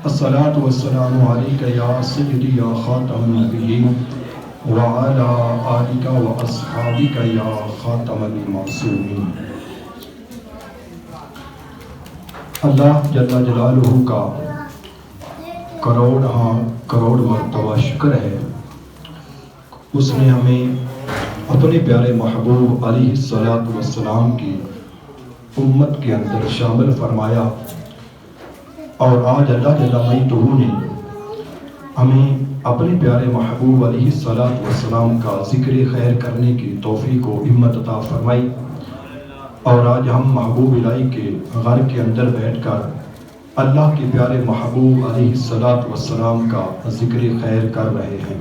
الصلاۃ والسلام علیک یا سیدی یا خاتم النبیین وعلی آلک واصحابک یا خاتم المعصومین۔ اللہ جل جلالہ کا کروڑ مرتبہ شکر ہے، اس نے ہمیں اپنے پیارے محبوب علیہ الصلوۃ والسلام کی امت کے اندر شامل فرمایا، اور آج اللہ جل مجدہ نے ہمیں اپنے پیارے محبوب علیہ الصلوۃ والسلام کا ذکر خیر کرنے کی توفیق و ہمت عطا فرمائی، اور آج ہم محبوب الہی کے غار کے اندر بیٹھ کر اللہ کے پیارے محبوب علیہ الصلوۃ والسلام کا ذکر خیر کر رہے ہیں۔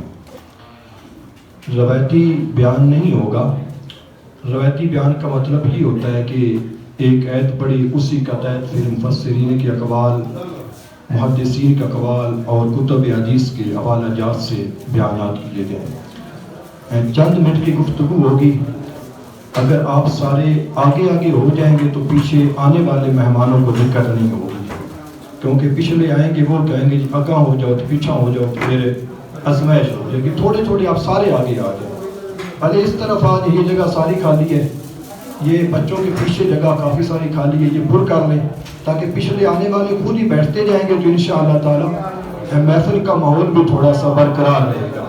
روایتی بیان نہیں ہوگا، روایتی بیان کا مطلب ہی ہوتا ہے کہ ایک آیت پڑھی، اسی کا تحت پھر مفسرین کے اقوال، محدثین کے اقوال اور کتب حدیث کے حوالہ جات سے بیانات کیے گئے۔ چند منٹ کی گفتگو ہوگی، اگر آپ سارے آگے ہو جائیں گے تو پیچھے آنے والے مہمانوں کو دقت نہیں ہوگی، کیونکہ پچھلے آئیں گے وہ کہیں گے جی آگاہ ہو جاؤ تو پیچھا ہو جاؤ تو پھر ازمائش ہو جائے گی۔ تھوڑے آپ سارے آگے آ جائیں، پہلے اس طرف آج یہ جگہ ساری خالی ہے، یہ بچوں کے پیچھے جگہ کافی ساری خالی ہے، یہ پر کر لیں تاکہ پچھلے آنے والے خود ہی بیٹھتے جائیں گے تو انشاءاللہ تعالی محفل کا ماحول بھی تھوڑا سا برقرار رہے گا۔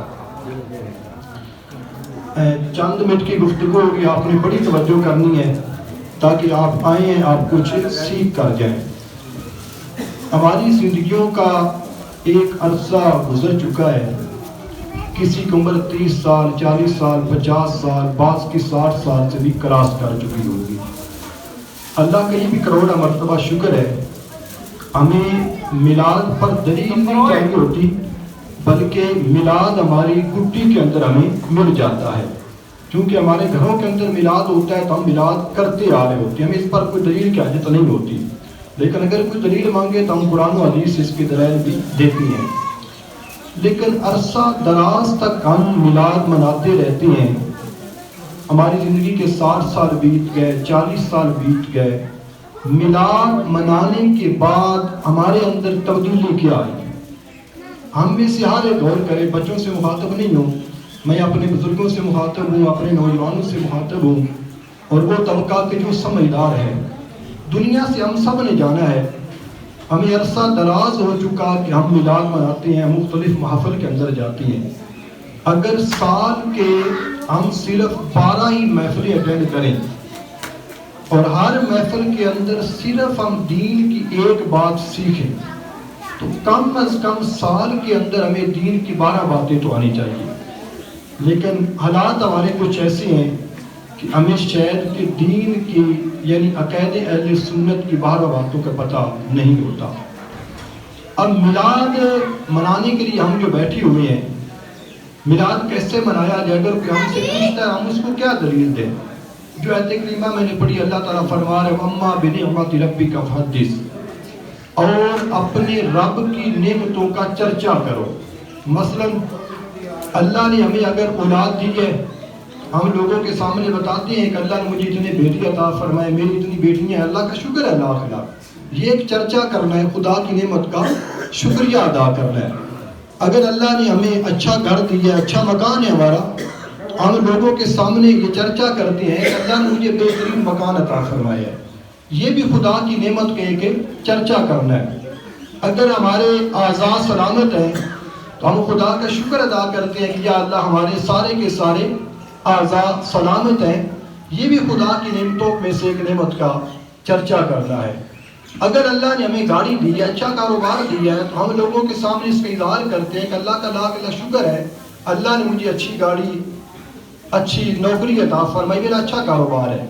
چند منٹ کی گفتگو ہوگی، آپ نے بڑی توجہ کرنی ہے تاکہ آپ آئیں آپ کچھ سیکھ کر جائیں۔ ہماری زندگیوں کا ایک عرصہ گزر چکا ہے، کسی کی عمر 30 سال، 40 سال، 50 سال، بعض کی 60 سال سے بھی کراس کر چکی ہوگی۔ اللہ کا یہ بھی کروڑا مرتبہ شکر ہے، ہمیں میلاد پر دلیل نہیں چاہیے ہوتی، بلکہ میلاد ہماری گٹی کے اندر ہمیں مل جاتا ہے، کیونکہ ہمارے گھروں کے اندر میلاد ہوتا ہے تو ہم میلاد کرتے آ رہے ہوتے ہیں، ہمیں اس پر کوئی دلیل کی حاجت نہیں ہوتی، لیکن اگر کوئی دلیل مانگے تو ہم قرآن و حدیث اس کے دلائل بھی دیتی ہیں۔ لیکن عرصہ دراز تک ہم میلاد مناتے رہتے ہیں، ہماری زندگی کے 60 سال بیت گئے، 40 سال بیت گئے، میلاد منانے کے بعد ہمارے اندر تبدیلی کیا آئی؟ ہم میں سے ہر ایک غور کرے، بچوں سے مخاطب نہیں ہوں میں، اپنے بزرگوں سے مخاطب ہوں، اپنے نوجوانوں سے مخاطب ہوں، اور وہ طبقہ کے جو سمجھدار ہے، دنیا سے ہم سب نے جانا ہے، ہمیں عرصہ دراز ہو چکا کہ ہم میلاد مناتے ہیں، مختلف محفل کے اندر جاتے ہیں۔ اگر سال کے ہم صرف 12 ہی محفلیں اٹینڈ کریں اور ہر محفل کے اندر صرف ہم دین کی ایک بات سیکھیں تو کم از کم سال کے اندر ہمیں دین کی 12 باتیں تو آنی چاہیے، لیکن حالات ہمارے کچھ ایسے ہیں کہ ہمیں شاید کہ دین کی یعنی عقائد اہل سنت کی 12 باتوں کا پتہ نہیں ہوتا۔ اب میلاد منانے کے لیے ہم جو بیٹھے ہوئے ہیں، میلاد کیسے منایا جائے؟ اگر کوئی ہم سے پوچھتا ہے ہم اس کو کیا دلیل دیں؟ جو آیت کریمہ میں نے پڑھی، اللہ تعالیٰ فرما رہے وَأَمَّا بِنِعْمَةِ رَبِّكَ فَحَدِّثْ، اور اپنے رب کی نعمتوں کا چرچا کرو۔ مثلا اللہ نے ہمیں اگر اولاد دی ہے، ہم لوگوں کے سامنے بتاتے ہیں کہ اللہ نے مجھے اتنے بیٹی عطا فرمائے، میری اتنی بیٹیاں ہیں، اللہ کا شکر ہے لاکھ لاکھ، یہ ایک چرچا کرنا ہے، خدا کی نعمت کا شکریہ ادا کرنا ہے۔ اگر اللہ نے ہمیں اچھا گھر دیا ہے، اچھا مکان ہے ہمارا، ہم لوگوں کے سامنے یہ چرچا کرتے ہیں کہ اللہ نے مجھے بہترین مکان عطا فرمایا ہے، یہ بھی خدا کی نعمت کے ایک چرچا کرنا ہے۔ اگر ہمارے اعضاء سلامت ہیں تو ہم خدا کا شکر ادا کرتے ہیں کہ یا اللہ ہمارے سارے کے سارے اعضاء سلامت ہیں، یہ بھی خدا کی نعمتوں میں سے ایک نعمت کا چرچا کرنا ہے۔ اگر اللہ نے ہمیں گاڑی دی ہے، اچھا کاروبار دیا ہے، تو ہم لوگوں کے سامنے اس کا اظہار کرتے ہیں کہ اللہ کا لاکھ لاکھ شکر ہے، اللہ نے مجھے اچھی گاڑی، اچھی نوکری عطا فرمائی، میرا اچھا کاروبار ہے۔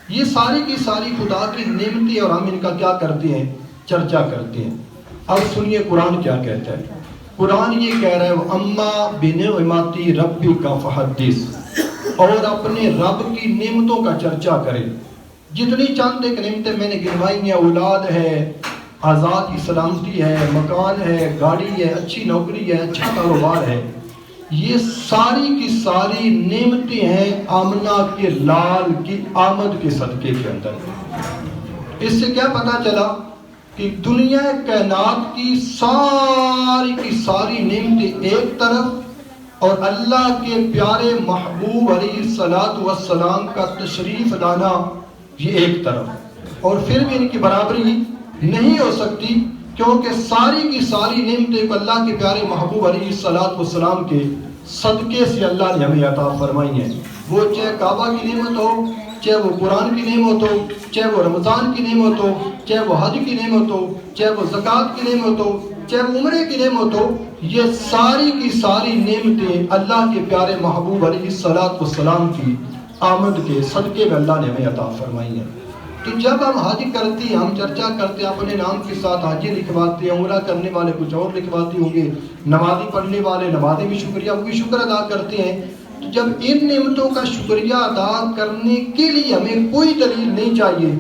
یہ ساری کی ساری خدا کی نعمتیں، اور ہم ان کا کیا کرتے ہیں؟ چرچا کرتے ہیں۔ اب سنیے قرآن کیا کہتا ہے۔ قرآن یہ کہہ رہا ہے وَأَمَّا بِنِعْمَةِ رَبِّكَ فَحَدِّثْ، اور اپنے رب کی نعمتوں کا چرچا کرے۔ جتنی چند ایک نعمتیں میں نے گنوائی ہیں، اولاد ہے، اعضاء کی سلامتی ہے، مکان ہے، گاڑی ہے، اچھی نوکری ہے، اچھا کاروبار ہے، یہ ساری کی ساری نعمتیں ہیں آمنہ کے لال کی آمد کے صدقے کے اندر۔ اس سے کیا پتہ چلا کہ دنیا کائنات کی ساری نعمتیں ایک طرف اور اللہ کے پیارے محبوب علیہ الصلوۃ والسلام کا تشریف لانا یہ ایک طرف، اور پھر بھی ان کی برابری نہیں ہو سکتی، کیونکہ ساری کی ساری نعمتیں کو اللہ کے پیارے محبوب علیہ الصلوۃ والسلام کے صدقے سے اللہ نے ہمیں عطا فرمائی ہیں۔ وہ چاہے کعبہ کی نعمت ہو، چاہے وہ قرآن کی نعمت ہو، چاہے وہ رمضان کی نعمت ہو، چاہے وہ حج کی نعمت ہو، چاہے وہ زکوٰۃ کی نعمت ہو، چاہے وہ عمرے کی نعمت ہو، یہ ساری کی ساری نعمتیں اللہ کے پیارے محبوب علیہ الصلوۃ والسلام کی آمد کے صدقے میں اللہ نے ہمیں عطا فرمائی ہیں۔ تو جب ہم حج کرتے ہیں، ہم چرچا کرتے ہیں، اپنے نام کے ساتھ حاجی لکھواتے ہیں، عمرہ کرنے والے کچھ اور لکھواتے ہوں گے، نمازی پڑھنے والے نمازی بھی شکریہ وہ بھی شکر ادا کرتے ہیں۔ تو جب ان نعمتوں کا شکریہ ادا کرنے کے لیے ہمیں کوئی دلیل نہیں چاہیے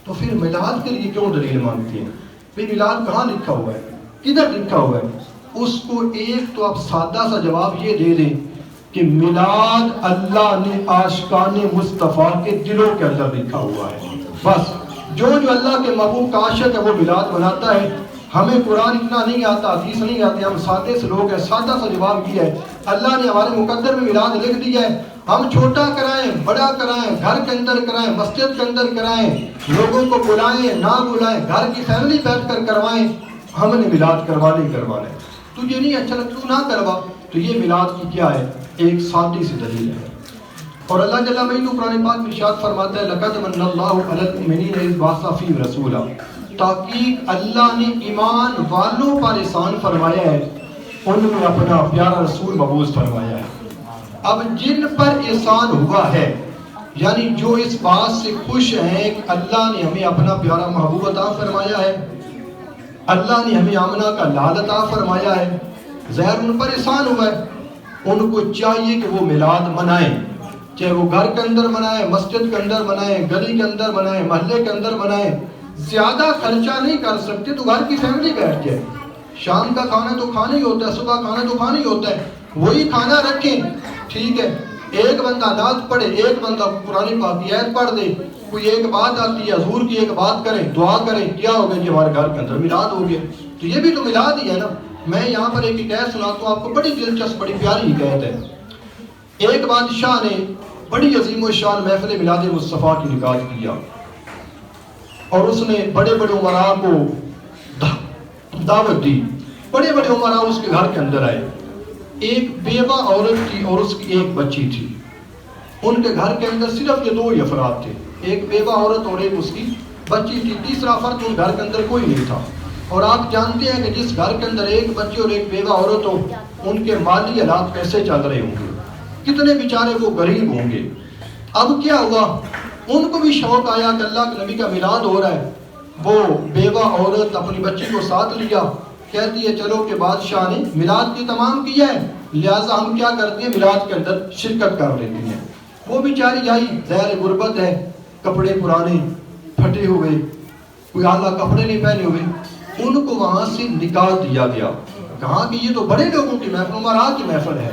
تو پھر میلاد کے لیے کیوں دلیل مانگتے ہیں؟ پھر میلاد کہاں لکھا ہوا ہے، کدھر لکھا ہوا ہے؟ اس کو ایک تو آپ سادہ سا جواب یہ دے دیں کہ میلاد اللہ نے عاشقان مصطفیٰ کے دلوں کے اندر لکھا ہوا ہے۔ بس جو اللہ کے محبوب کا عاشق ہے وہ میلاد مناتا ہے۔ ہمیں قرآن اتنا نہیں آتا، حدیث نہیں آتی، ہم سادے سے لوگ ہیں، سادہ سا جواب یہ ہے، اللہ نے ہمارے مقدر میں میلاد لکھ دیا ہے، ہم چھوٹا کرائیں بڑا کرائیں، گھر کے اندر کرائیں مسجد کے اندر کرائیں، لوگوں کو بلائیں نہ بلائیں، گھر کی فیملی بیٹھ کر کروائیں، ہم نے میلاد کروانا ہی کروانا ہے۔ تجھے نہیں اچھا لگتا تو نہ کروا، تو یہ میلاد کی کیا ہے؟ ایک سادی سی دلیل ہے۔ اور اللہ جل وعلا قرآن پاک میں ارشاد فرماتا ہے لقد من اللہ علی المؤمنین اذ بعث فیہم رسولا، تحقیق اللہ نے ایمان والوں پر احسان فرمایا ہے، ان میں اپنا پیارا رسول مبعوث فرمایا ہے۔ اب جن پر احسان ہوا ہے، یعنی جو اس بات سے خوش ہیں کہ اللہ نے ہمیں اپنا پیارا محبوب عطا فرمایا ہے، اللہ نے ہمیں آمنہ کا لال عطا فرمایا ہے، ظاہر ان پر احسان ہوا ہے، ان کو چاہیے کہ وہ میلاد منائیں، چاہے وہ گھر کے اندر منائیں، مسجد کے اندر منائیں، گلی کے اندر منائیں، محلے کے اندر منائیں۔ زیادہ خرچہ نہیں کر سکتے تو گھر کی فیملی بیٹھ جائے، شام کا کھانا تو کھانا ہی ہوتا ہے، صبح کھانا تو کھانا ہی ہوتا ہے، وہی کھانا رکھیں، ٹھیک ہے، ایک بندہ نعت پڑھے، ایک بندہ قرآن پاک کی آیت پڑھ دے، کوئی ایک بات آتی ہے حضور کی ایک بات کریں، دعا کریں، کیا ہوگا کہ ہمارے گھر کے اندر میلاد ہو گیا۔ تو یہ بھی تو میلاد ہی ہے نا۔ میں یہاں پر ایک حکایت سناتا ہوں آپ کو، بڑی دلچسپ بڑی پیاری حکایت ہے۔ ایک بادشاہ نے بڑی عظیم و شان محفل میلاد مصطفیٰ کی نکاح کیا، اور اس نے بڑے بڑے امراء کو دعوت دی، بڑے بڑے امراء اس کے گھر کے اندر آئے۔ ایک بیوہ عورت تھی اور اس کی ایک بچی تھی، ان کے گھر کے اندر صرف یہ دو ہی افراد تھے، ایک بیوہ عورت اور ایک اس کی بچی تھی، تیسرا فرد ان گھر کے اندر کوئی نہیں تھا۔ اور آپ جانتے ہیں کہ جس گھر کے اندر ایک بچی اور ایک بیوہ عورت ہو، ان کے مالی حالات کیسے چل رہے ہوں گے، کتنے بیچارے وہ غریب ہوں گے۔ اب کیا ہوا، ان کو بھی شوق آیا کہ اللہ کے نبی کا میلاد ہو رہا ہے، وہ بیوہ عورت اپنی بچی کو ساتھ لیا، کہتی ہے چلو کہ بادشاہ نے میلاد کی تمام کیا ہے، لہٰذا ہم کیا کرتے ہیں میلاد کے اندر شرکت کر لیتے ہیں۔ وہ بیچاری آئی، ظاہر غربت ہے، کپڑے پرانے پھٹے ہوئے، کوئی اعلیٰ کپڑے نہیں پہنے ہوئے، ان کو وہاں سے نکال دیا گیا، کہا کہ یہ تو بڑے لوگوں کی محفل، امراء کی محفل ہے۔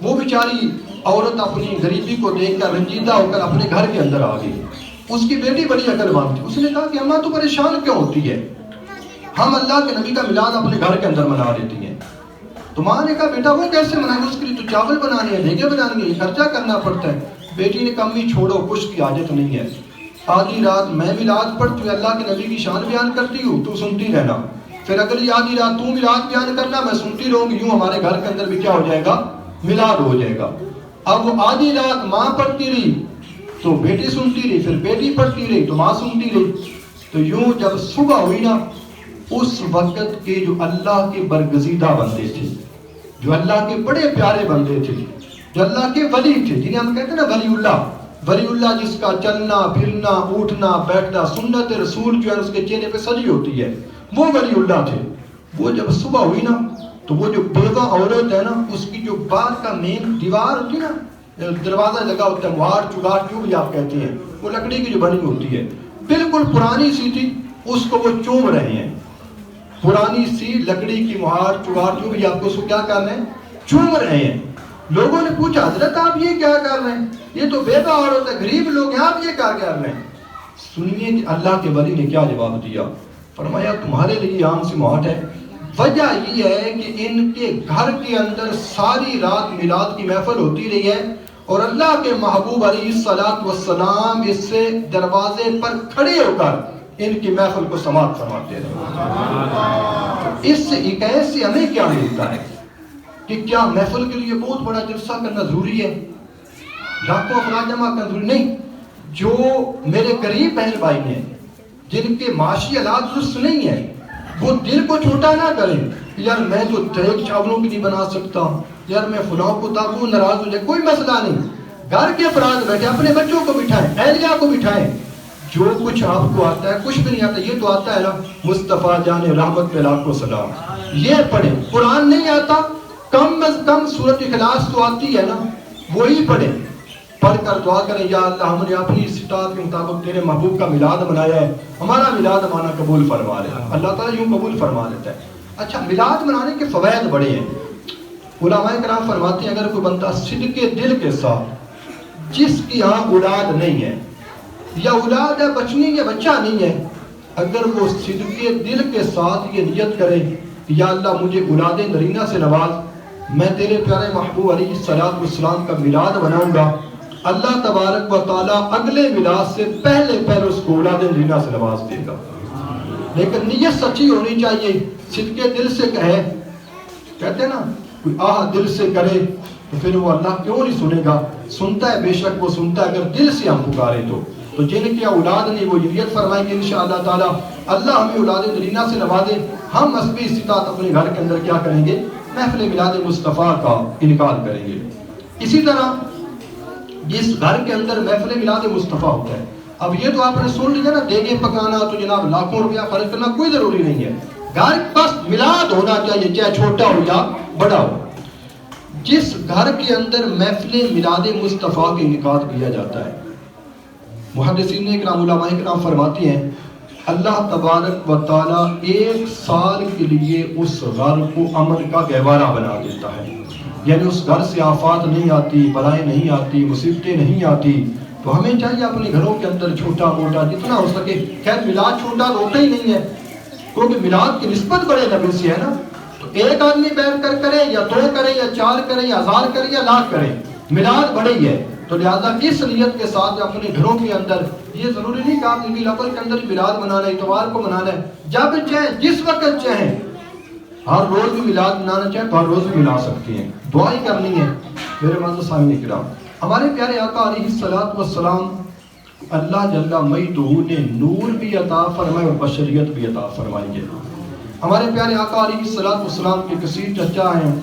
وہ بیچاری عورت اپنی غریبی کو دیکھ کر رنجیدہ ہو کر اپنے گھر کے اندر آ گئی۔ اس کی بیٹی بڑی عقل مند تھی، اس نے کہا کہ اماں تو پریشان کیوں ہوتی ہے، ہم اللہ کے نبی کا میلاد اپنے گھر کے اندر منا لیتی ہیں۔ تو ماں نے کہا بیٹا وہ کیسے منائیں گے، اس کے لیے تو چاول بنانے ہیں، دیگیں بنانی ہیں، یہ خرچہ کرنا پڑتا ہے۔ بیٹی نے کہا امی چھوڑو، کچھ کی حاجت نہیں ہے، آدھی رات میں میلاد پڑھتی ہوں، اللہ کے نبی کی شان بیان کرتی ہوں، تو سنتی رہنا، پھر اگلی آدھی رات تو میلاد بیان کرنا، میں سنتی رہوں گی، یوں ہمارے گھر کے اندر بھی کیا ہو جائے گا، میلاد ہو جائے گا۔ اب وہ آدھی رات ماں پڑھتی رہی تو بیٹی سنتی رہی، پھر بیٹی پڑھتی رہی تو ماں سنتی رہی، تو یوں جب صبح ہوئی نا، اس وقت کے جو اللہ کے برگزیدہ بندے تھے، جو اللہ کے بڑے پیارے بندے تھے، جو اللہ کے ولی تھے، جنہیں ہم کہتے ہیں نا ولی اللہ جس کا چلنا پھرنا اٹھنا بیٹھنا سنت رسول جو ہے اس کے چہرے پہ سجی ہوتی ہے، وہ ولی اللہ تھے۔ وہ جب صبح ہوئی نا تو وہ جو بیوہ عورت ہے نا، اس کی جو باہر کا مین دیوار ہوتی ہے نا، دروازہ لگا ہوتا ہے، مہار چگار جو بھی آپ کہتے ہیں، وہ لکڑی کی جو بنی ہوتی ہے، بالکل پرانی سی تھی، اس کو وہ چوم رہے ہیں، پرانی سی لکڑی کی مہار چگار جو بھی آپ کو اس کو کیا کر رہے ہیں، چوم رہے ہیں۔ لوگوں نے پوچھا حضرت آپ یہ کیا کر رہے ہیں، یہ تو بیوہ عورت ہے، غریب لوگ ہیں، آپ یہ کیا کر رہے ہیں؟ سنیے کہ اللہ کے ولی نے کیا جواب دیا۔ فرمایا تمہارے لیے عام سی موت ہے. وجہ یہ ہے کہ ان کے گھر کے اندر ساری رات میلاد کی محفل ہوتی رہی ہے اور اللہ کے محبوب علیہ الصلوۃ والسلام اس سے دروازے پر کھڑے ہو کر ان کی محفل کو سماعت فرماتے رہے. اس سے ایک ایسے ہمیں کیا ملتا ہے کہ کیا محفل کے لیے بہت بڑا جلسہ کرنا ضروری ہے, لاکھوں افراد جمع کرنا ضروری نہیں. جو میرے قریب بہن بھائی ہیں جن کے معاشی حالات درست نہیں ہیں وہ دل کو چھوٹا نہ کریں, یار میں تو دیگ چاولوں کی نہیں بنا سکتا, یار میں فلاں کو تاکوں ناراض ہو جائے. کوئی مسئلہ نہیں, گھر کے افراد بیٹھے اپنے بچوں کو بٹھائیں, اہلیہ کو بٹھائیں. جو کچھ آپ کو آتا ہے, کچھ بھی نہیں آتا, یہ تو آتا ہے نا مصطفیٰ جان رحمت پہ لاکھوں سلام, یہ پڑھیں. قرآن نہیں آتا, کم از کم سورۃ اخلاص تو آتی ہے نا, وہی پڑھیں. پڑھ کر دعا کریں, یا اللہ ہم نے اپنی استطاعت کے مطابق تیرے محبوب کا میلاد منایا ہے, ہمارا میلاد مانا قبول فرما لے. اللہ تعالیٰ یوں قبول فرما لیتا ہے. اچھا, میلاد منانے کے فوائد بڑے ہیں. علماء کرام فرماتے ہیں اگر کوئی بندہ صدق دل کے ساتھ جس کی ہاں اولاد نہیں ہے یا اولاد ہے بچنی یا بچہ نہیں ہے, اگر وہ صدق دل کے ساتھ یہ نیت کرے یا اللہ مجھے اولاد نرینہ سے نواز, میں تیرے پیارے محبوب علیہ الصلوۃ والسلام کا میلاد مناؤں گا, اللہ تبارک و تعالیٰ اگلے میلاد سے پہلے اس کو اولاد نرینہ سے نواز دے گا. لیکن نیت سچی ہونی چاہیے, صدق دل سے کہے. کہتے ہیں نا کوئی دل سے کرے تو پھر وہ اللہ کیوں نہیں سنے گا, سنتا ہے, بے شک وہ سنتا ہے اگر دل سے ہم پکارے تو جن کی اولاد نہیں وہ نیت فرمائیں گے انشاءاللہ تعالی اللہ ہمیں اولاد نرینہ سے نوازے, ہم حسب استطاعت اپنے گھر کے اندر کیا کریں گے, محفل میلاد مصطفیٰ کا انعقاد کریں گے. اسی طرح جس گھر کے اندر محفل میلاد مصطفیٰ ہوتا ہے, اب یہ تو آپ نے سن لیا نا, دیگیں پکانا تو جناب لاکھوں روپیہ خرچ کرنا کوئی ضروری نہیں ہے, گھر بس میلاد ہونا چاہیے چاہے چھوٹا ہو یا بڑا ہو. جس گھر کے اندر محفل میلاد مصطفیٰ کا انعقاد کیا جاتا ہے, محدثین اکرام علماء اکرام فرماتی ہیں اللہ تبارک و تعالی 1 سال کے لیے اس گھر کو امن کا گہوارہ بنا دیتا ہے. یعنی اس گھر سے آفات نہیں آتی, بلائیں نہیں آتی, مصیبتیں نہیں آتی. تو ہمیں چاہیے اپنے گھروں کے اندر چھوٹا موٹا جتنا ہو سکے, خیر میلاد چھوٹا تو ہوتا ہی نہیں ہے کیونکہ میلاد کی نسبت بڑے نبی سے ہے نا, تو ایک آدمی بیٹھ کر کرے یا 2 کرے یا 4 کرے یا 1000 کرے یا لاکھ کرے, میلاد بڑے ہی ہے. تو لہٰذا اس نیت کے ساتھ اپنے گھروں کے اندر, یہ ضروری نہیں کہ آپ ربیع الاول کے اندر میلاد منانا ہے, اتوار کو منانا ہے, جب چاہیں جس وقت چاہیں, ہر روز بھی میلاد منانا چاہیں تو ہر روز بھی منا سکتی ہیں, دعائیں کرنی ہے. میرے معزز سامعین کرام, ہمارے پیارے آقا علیہ الصلوۃ والسلام اللہ جل مجدہ نے نور بھی عطا فرمائے اور بشریت بھی عطا فرمائی ہے. ہمارے پیارے آقا علیہ الصلوۃ والسلام کے کثیر چچا ہیں,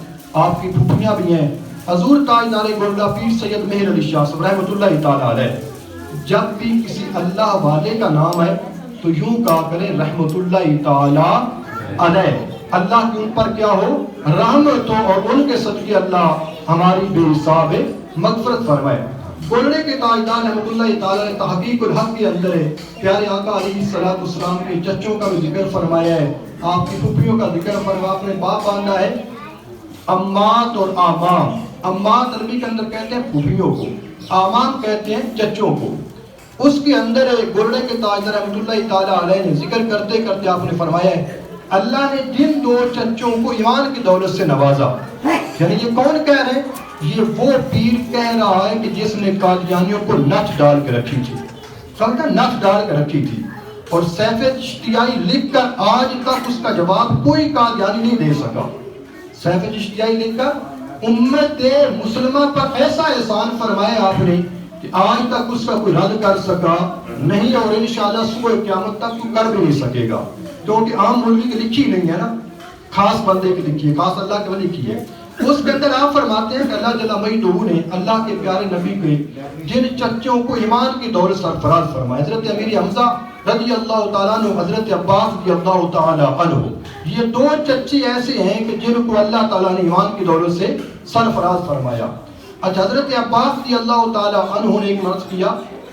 آپ کی پھوپھیاں بھی ہیں, حضور تاجدار گولڈا پیر سید مہر علی شاہ صاحب رحمۃ اللہ تعالی علیہ. جب بھی کسی اللہ والے کا نام ہے تو یوں کہا کریں رحمۃ اللہ تعالی علیہ, اللہ کی ان پر کیا ہو رحمت ہو اور ان کے صدقے اللہ ہماری بے حساب مغفرت فرمائے. گولڑے کے تاجدار رحمۃ اللہ تعالی علیہ تحقیق الحق کے اندر ہے, پیارے آقا علیہ الصلوۃ والسلام کے چچوں کا بھی ذکر فرمایا ہے, آپ کی پھوپھیوں کا ذکر فرمایا, اپنے باپ باندھا ہے امات اور آمام. امات عربی کے اندر کہتے ہیں پھوپھیوں کو, آمام کہتے ہیں چچوں کو. اس کے اندر گولڑے کے تاجدار رحمۃ اللہ تعالی علیہ نے ذکر کرتے کرتے آپ نے فرمایا ہے اللہ نے جن 2 چچوں کو ایمان کی دولت سے نوازا. یعنی یہ کون کہہ رہے ہیں, یہ وہ پیر کہہ رہا ہے کہ جس نے قادیانیوں کو نچ ڈال کے رکھی تھی, نچ ڈال کے رکھی تھی, اور سیف چشتیائی لکھ کر آج تک اس کا جواب کوئی قادیانی نہیں دے سکا. سیف چشتیائی لکھ کر امت مسلمہ پر ایسا احسان فرمایا آپ نے کہ آج تک اس کا کوئی رد کر سکا نہیں, اور انشاءاللہ صبح قیامت تک تو کر بھی نہیں سکے گا, کیونکہ عام مولوی کی لکھی نہیں ہے نا, خاص بندے کی لکھی ہے, خاص اللہ کے ولی کی ہے. اس کے اندر آپ فرماتے ہیں کہ اللہ جل مجدہ نے اللہ کے پیارے نبی کے جن چچوں کو ایمان کی دولت سرفراز فرمایا, حضرت امیر حمزہ رضی اللہ تعالیٰ عنہ, حضرت عباس رضی اللہ تعالیٰ عنہ, یہ 2 چچے ایسے ہیں کہ جن کو اللہ تعالیٰ نے ایمان کی دولت سے سرفراز فرمایا. اچھا, حضرت عباس رضی اللہ تعالیٰ عنہ نے ایک مرض کیا,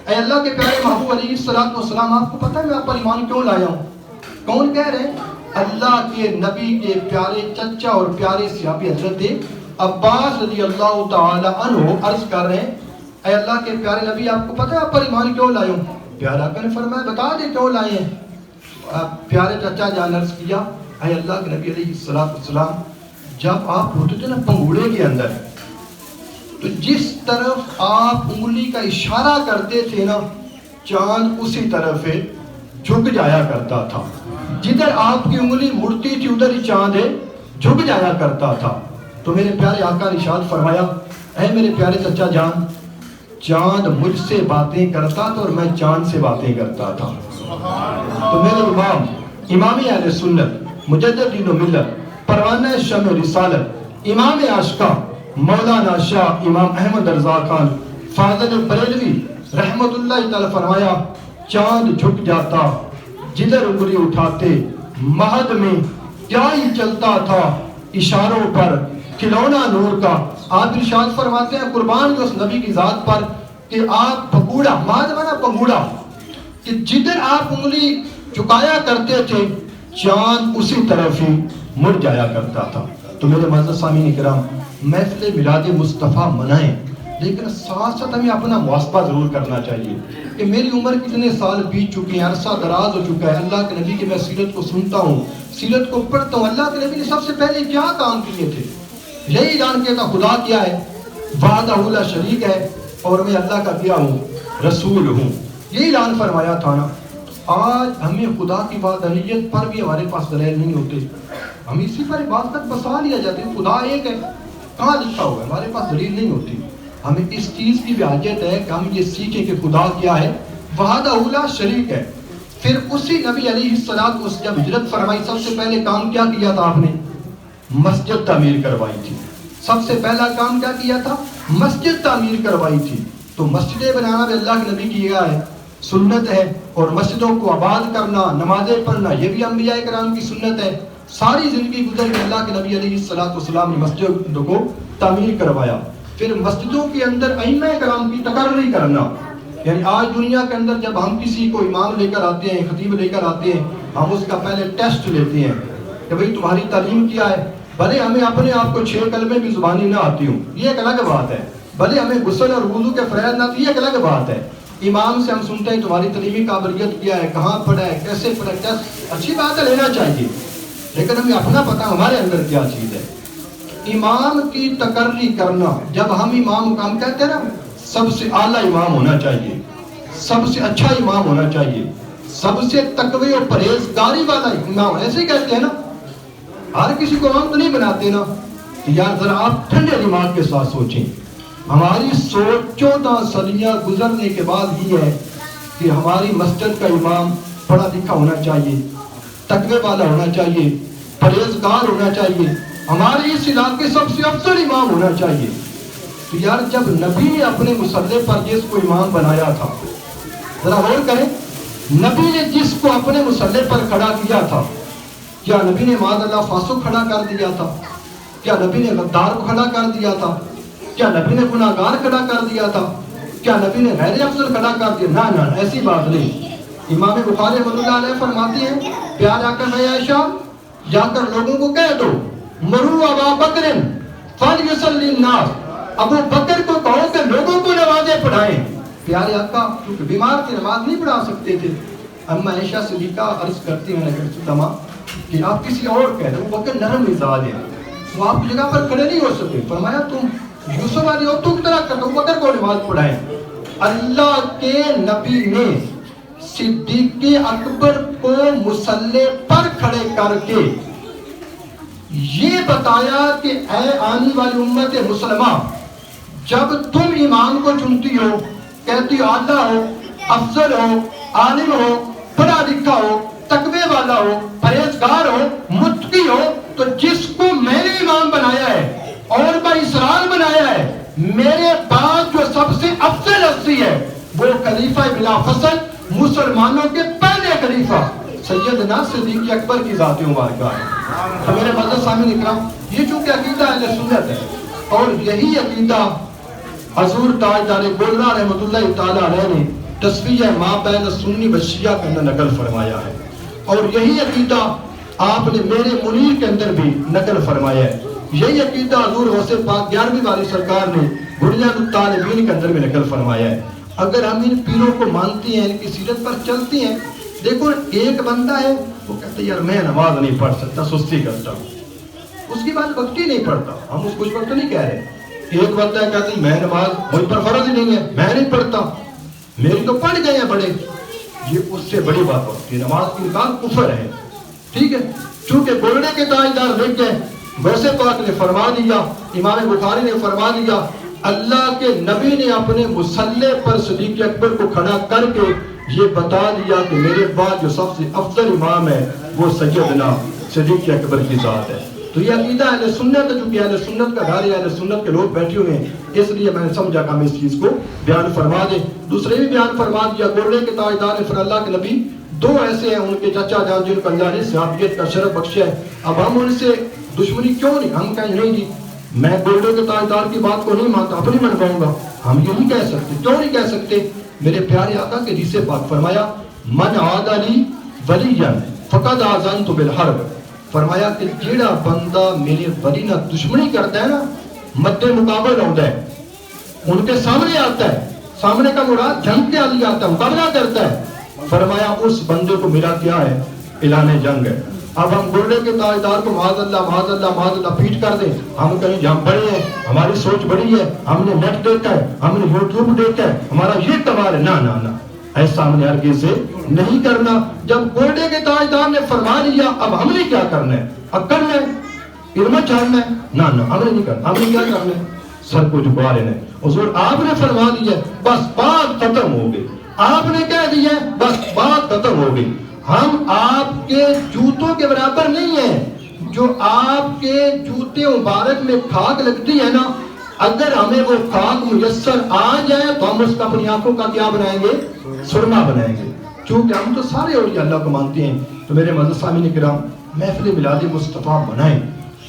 اے اللہ کے پیارے محبوب علیہ الصلوۃ والسلام آپ کو پتہ ہے میں آپ پر ایمان کیوں لایا ہوں؟ کون کہہ رہے ہیں؟ اللہ کے نبی کے پیارے چچا اور پیارے صحابی حضرت عباس رضی اللہ تعالی عنہ عرض کر رہے ہیں اے اللہ کے پیارے نبی آپ کو پتہ ہے آپ پر ایمان کیوں لائے ہوں؟ پیارا آقا نے فرمایا بتا دے کیوں لائے ہیں. پیارے چچا جان عرض کیا اے اللہ کے نبی علیہ السلام جب آپ ہوتے تھے نا پنگوڑے کے اندر تو جس طرف آپ انگلی کا اشارہ کرتے تھے نا چاند اسی طرف جھک جایا کرتا تھا. جدھر آپ کی انگلی مڑتی تھی ادھر ہی چاند جھک جایا کرتا تھا. تو میرے پیارے آقا نے ارشاد فرمایا اے میرے پیارے چچا جان چاند مجھ سے باتیں کرتا تھا اور میں چاند سے باتیں کرتا تھا. تو میرے امام اہل سنت مجدد دین و ملت پروانہ شمع رسالت امام عاشقاں مولانا شاہ امام احمد رضا خان فاضل بریلوی رحمت اللہ تعالی فرمایا چاند جھک جاتا جدھر انگلی اٹھاتے مہد میں کیا ہی چلتا تھا اشاروں پر کھلونا نور کا. آپ ارشاد فرماتے ہیں قربان اس نبی کی ذات پر کہ آپ پنگوڑا مہد بنا پنگوڑا کہ جدھر آپ انگلی چکایا کرتے تھے چاند اسی طرف ہی مڑ جایا کرتا تھا. تو میرے معزز سامعین کرام محفل میلاد مصطفیٰ منائیں لیکن ساتھ ساتھ ہمیں اپنا محاسبہ ضرور کرنا چاہیے کہ میری عمر کتنے سال بیت چکی ہیں, عرصہ دراز ہو چکا ہے. اللہ کے نبی کی میں سیرت کو سنتا ہوں, سیرت کو پڑھتا ہوں. اللہ کے نبی نے سب سے پہلے کیا کام کیے تھے؟ یہی اعلان کیا تھا خدا کیا ہے, وحدہ لا شریک ہے اور میں اللہ کا کیا ہوں, رسول ہوں. یہی اعلان فرمایا تھا نا. آج ہمیں خدا کی وحدانیت پر بھی ہمارے پاس دلائل نہیں ہوتے, ہم اسی پر عبادت بسا لیا جاتے ہیں. خدا ایک ہے, کہاں لکھا ہوا ہے؟ ہمارے پاس دلیل نہیں ہوتی. ہمیں اس چیز کی بھی حاجت ہے کہ ہم یہ سیکھیں کہ خدا کیا ہے, وحدہ لا شریک ہے. پھر اسی نبی علیہ السلام اس جب ہجرت فرمائی سب سے پہلے کام کیا کیا تھا؟ آپ نے مسجد تعمیر کروائی تھی. سب سے پہلا کام کیا کیا تھا؟ مسجد تعمیر کروائی تھی. تو مسجدیں بنانا بھی اللہ کے نبی کی کیا ہے, سنت ہے. اور مسجدوں کو آباد کرنا, نمازیں پڑھنا, یہ بھی انبیاء کرام کی سنت ہے. ساری زندگی گزر کے اللہ کے نبی علیہ السلام نے مسجدوں کو تعمیر کروایا. پھر مسجدوں کے اندر ائمہ کرام کی تقرری کرنا, یعنی آج دنیا کے اندر جب ہم کسی کو امام لے کر آتے ہیں, خطیب لے کر آتے ہیں, ہم اس کا پہلے ٹیسٹ لیتے ہیں کہ بھئی تمہاری تعلیم کیا ہے. بھلے ہمیں اپنے آپ کو 6 کلمے بھی زبانی نہ آتی ہوں, یہ ایک الگ بات ہے. بھلے ہمیں غسل اور وضو کے فرائض نہ آتی, یہ ایک الگ بات ہے. امام سے ہم سنتے ہیں تمہاری تعلیمی قابلیت کیا ہے, کہاں پڑھا ہے, کیسے پڑھا ہے, اچھی بات ہے, لینا چاہیے. لیکن ہمیں اپنا پتہ ہمارے اندر کیا چیز ہے. امام کی تقرری کرنا, جب ہم امام کام کہتے ہیں نا, سب سے اعلیٰ امام ہونا چاہیے, سب سے اچھا امام ہونا چاہیے, سب سے تقوی اور پرہیزگاری والا امام, ایسے ہی کہتے ہیں نا. ہر کسی کو امام تو نہیں بناتے نا. یار ذرا آپ ٹھنڈے دماغ کے ساتھ سوچیں. ہماری سوچ 14 صدیاں گزرنے کے بعد یہ ہے کہ ہماری مسجد کا امام پڑھا لکھا ہونا چاہیے, تقوی والا ہونا چاہیے, پرہیزگار ہونا چاہیے, ہمارے اس علاقے سب سے افضل امام ہونا چاہیے. تو یار جب نبی نے اپنے مصلی پر جس کو امام بنایا تھا, ذرا غور کریں, نبی نے جس کو اپنے مصلی پر کھڑا کیا تھا, کیا نبی نے معاذ اللہ فاسق کھڑا کر دیا تھا؟ کیا نبی نے غدار کو کھڑا کر دیا تھا؟ کیا نبی نے گناہگار کھڑا کر دیا تھا؟ کیا نبی نے غیر افضل کھڑا کر دیا؟ نہ, ایسی بات نہیں. امام بخاری رحمۃ اللہ علیہ فرماتے ہیں پیار آ کر عائشہ جا کر لوگوں کو کہہ دو مرو ابا بکر فلیصلی الناس, ابو بکر کو کہو کہ لوگوں کو نمازیں پڑھائیں. پیارے آقا کیونکہ بیمار تھے, نماز نہیں پڑھا سکتے تھے. اما عائشہ صدیقہ عرض کرتی ہیں کہ آپ کسی اور کہہ دو, ابو بکر نرم مزاج ہے, وہ آپ کی جگہ پر کھڑے نہیں ہو سکتے. فرمایا تم یوسف علیہ عورتوں کی طرح کر دو, ابو بکر کو نماز پڑھائیں. اللہ کے نبی نے صدیق اکبر کو مصلی پر کھڑے کر کے یہ بتایا کہ اے آنے والی امت مسلمہ, جب تم امام کو چنتی ہو, کہتی ہو اعلیٰ ہو, افضل ہو, عالم ہو, پڑھا لکھا ہو, تقوی والا ہو, پرہیزگار ہو, متقی ہو, تو جس کو میں نے امام بنایا ہے اور با اسرار بنایا ہے, میرے بعد جو سب سے افضل ہستی ہے وہ خلیفہ بلا فصل, مسلمانوں کے پہلے خلیفہ سیدنا صدیق اکبر کی ذات مبارکہ ہے. تو میرے معزز سامعین اکرام, یہ چونکہ عقیدہ اہل سنت ہے اور یہی عقیدہ حضور تاجدار گولڑا رحمۃ اللہ تعالی علیہ نے تصفیہ ما بین سنی و شیعہ کے اندر نقل فرمایا ہے, اور یہی عقیدہ آپ نے میرے منیر کے اندر بھی نقل فرمایا ہے. یہی عقیدہ حضور غوث پاک 11ویں والی سرکار نے بنیاد الطالبین کے اندر بھی نقل فرمایا ہے. اگر ہم ان پیروں کو مانتے ہیں, ان کی سیرت پر چلتے ہیں, دیکھو ایک بندہ ہے وہ کہتا ہے یار میں نماز نہیں پڑھ سکتا، سستی کرتا ہوں، اس کی بات وقت ہی نہیں پڑھتا، ہم اس کو اس وقت نہیں کہہ رہے. ایک بندہ ہے کہتا ہے میں نماز مجھ پر فرض ہی نہیں ہے، میں نہیں پڑھتا، میری تو پڑھ گئے ہیں بڑے، یہ اس سے بڑی بات ہوتی ہے. نماز کی انکار کفر ہے. ٹھیک ہے، چونکہ گولڑے کے تاجدار لکھ گئے، ویسے پاک نے فرما دیا، امام بخاری نے فرما دیا، اللہ کے نبی نے اپنے مصلی پر صدیق اکبر کو کھڑا کر کے یہ بتا دیا کہ میرے بعد جو سب سے افضل امام ہے وہ سیدنا صدیق اکبر کی ذات ہے. تو یہ عقیدہ اہل سنت ہے، چونکہ اہل سنت کا گھر ہے، اہل سنت کے لوگ بیٹھے ہوئے ہیں، اس لیے میں نے سمجھا کہ ہم اس چیز کو بیان فرما دیں. دوسرے بھی بیان فرما دیا، گولڑے کے تاجدار نے پھر اللہ کے نبی دو ایسے ہیں ان کے چچا جان جن کو اللہ نے صحابیت کا شرف بخشا ہے. اب ہم ان سے دشمنی کیوں نہیں؟ ہم کہیں نہیں جی میں گولڈے کے تاجدار کی بات کو نہیں مانتا، اپنی منواؤں گا، ہم یہ نہیں کہہ سکتے. کیوں نہیں کہہ سکتے؟ میرے پیارے آقا کے حدیث پاک فرمایا من عاد علی ولیًا فقد آذنت بالحرب. فرمایا کہ جیڑا بندہ میرے ولی نہ دشمنی کرتا ہے نا، مد مقابل ہوتا ہے، ان کے سامنے آتا ہے، سامنے کا مراد جنگ کے علی آتا ہے، مقابلہ کرتا ہے، فرمایا اس بندے کو میرا کیا ہے؟ اعلان جنگ ہے. اب ہم گولڈے کے تاجدار کو معاذ اللہ معاذ اللہ معاذ اللہ پیٹ کر دیں، ہم کہیں ہم بڑے ہیں، ہماری سوچ بڑی ہے، ہم نے نیٹ دیکھا ہے، ہم نے یوٹیوب دیکھا ہے، ہمارا یہ کمال ہے. نہ نہ نہ، ایسا ہم نے ہرگز سے نہیں کرنا. جب گولڈے کے تاجدار نے فرما لیا اب ہم نے کیا کرنا ہے؟ اب کرنا ہے علم چاہنا ہے؟ نہ نہ، ہم نے نہیں کرنا. ہم نے کیا کرنا ہے؟ سر کو جھکا لینا ہے. حضور آپ نے فرما دیا بس بات ختم ہو گئی، آپ نے کہہ دیا بس بات ختم ہو گئی. ہم آپ کے جوتوں کے برابر نہیں ہیں. جو آپ کے جوتے مبارک میں خاک لگتی ہے نا، اگر ہمیں وہ خاک میسر آ جائے تو ہم اس کا اپنی آنکھوں کا کیا بنائیں گے؟ سرما بنائیں گے. چونکہ ہم تو سارے اولیاء اللہ کو مانتے ہیں. تو میرے معزز سامعین کرام، محفل میلاد مصطفیٰ منائیں،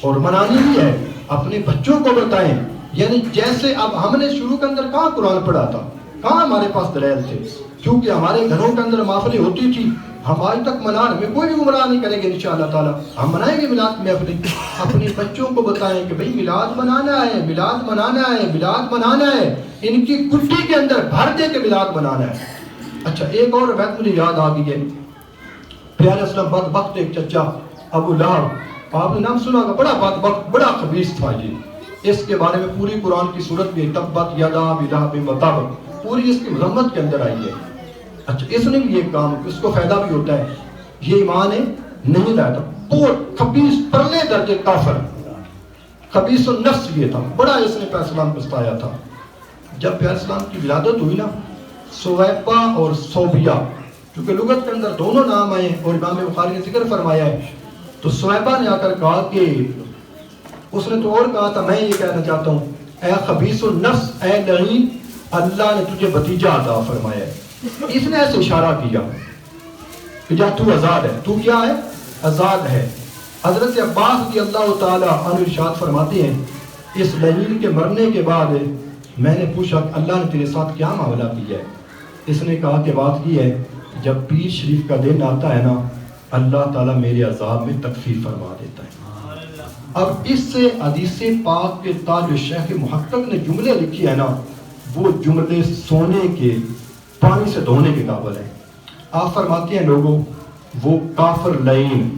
اور منانی بھی ہے، اپنے بچوں کو بتائیں. یعنی جیسے اب ہم نے شروع کے اندر کہاں قرآن پڑھا تھا، کہاں ہمارے پاس دلائل تھے، کیونکہ ہمارے گھروں کے اندر محفلیں ہوتی تھی. ہم آج تک منا رہے ہیں، کوئی بھی گمراہ نہیں کریں گے انشاءاللہ تعالیٰ. ہم منائیں گے میلاد محفلیں. اپنے بچوں کو بتائیں کہ بھئی میلاد منانا ہے، میلاد منانا ہے، میلاد منانا ہے. ان کی کٹی کے اندر بھر دے کے میلاد منانا ہے. اچھا ایک اور روایت مجھے یاد آ گئی ہے. پیارے اسلام بدبخت ایک چچا ابو لہب، آپ نے نام سنا ہوگا، بڑا بدبخت بڑا خبیث تھا. یہ اس کے بارے میں پوری قرآن کی صورت میں تبت یدا ابی لہب وتب پوری اس کی مذمت کے اندر آئی ہے. اچھا اس نے بھی یہ کام، اس کو فائدہ بھی ہوتا ہے، یہ ایمان ہے نہیں لایا تھا. بہت خبیث پرلے درجے کافر، خبیث النفس یہ تھا. بڑا اس نے پیارے اسلام کو ستایا تھا. جب پیارے اسلام کی ولادت ہوئی نا، سویبہ اور صوبیہ، کیونکہ لغت کے اندر دونوں نام آئے اور امام بخاری نے ذکر فرمایا ہے، تو سویبہ نے آ کر کہا کہ اس نے تو اور کہا تھا میں یہ کہنا چاہتا ہوں اے خبیث النفس، اے لعین، اللہ نے تجھے بھتیجا عطا فرمایا ہے. اس نے ایسے اشارہ کیا کہ جا تو آزاد ہے، تو کیا ہے؟ آزاد ہے. حضرت عباس رضی اللہ تعالی عنہ ارشاد فرماتے ہیں اس لعین کے مرنے کے بعد میں نے پوچھا کہ اللہ نے تیرے ساتھ کیا معاملہ کیا ہے؟ اس نے کہا کہ بات کی ہے جب پیر شریف کا دن آتا ہے نا، اللہ تعالیٰ میرے عذاب میں تخفیف فرما دیتا ہے. اب اس سے حدیث پاک کے تاج شیخ محقق نے جملے لکھی ہے نا، وہ جملے سونے کے پانی سے دھونے کے قابل ہیں. آپ فرماتے ہیں لوگوں، وہ کافر لعین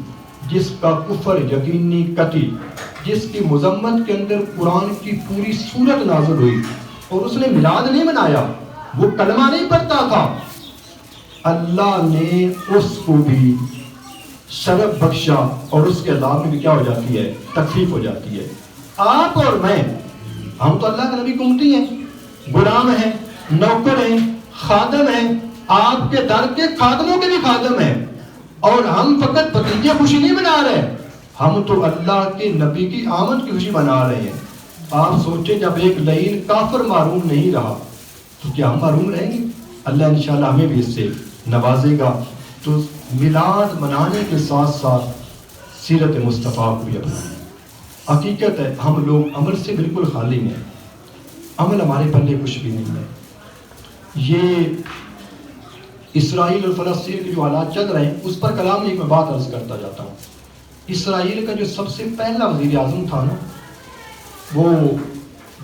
جس کا کفر یقینی قطعی، جس کی مذمت کے اندر قرآن کی پوری سورت نازل ہوئی اور اس نے میلاد نہیں منایا، وہ کلمہ نہیں پڑھتا تھا، اللہ نے اس کو بھی شرف بخشا اور اس کے عذاب میں بھی کیا ہو جاتی ہے؟ تخفیف ہو جاتی ہے. آپ اور میں، ہم تو اللہ کے نبی کی امتی ہیں، غلام ہیں، نوکر ہیں، خادم ہیں، آپ کے در کے خادموں کے بھی خادم ہیں، اور ہم فقط بھتیجے خوشی نہیں منا رہے، ہم تو اللہ کے نبی کی آمد کی خوشی منا رہے ہیں. آپ سوچیں جب ایک لعین کافر معروم نہیں رہا تو کیا ہم معروم رہیں گے؟ اللہ انشاءاللہ ہمیں بھی اس سے نوازے گا. تو میلاد منانے کے ساتھ ساتھ سیرت مصطفیٰ کو بھی اپنائیں. حقیقت ہے ہم لوگ عمل سے بالکل خالی ہیں، عمل ہمارے پلے کچھ بھی نہیں ہے. یہ اسرائیل اور فلسطین کے جو حالات چل رہے ہیں اس پر کلام ایک میں بات عرض کرتا جاتا ہوں. اسرائیل کا جو سب سے پہلا وزیر اعظم تھا نا، وہ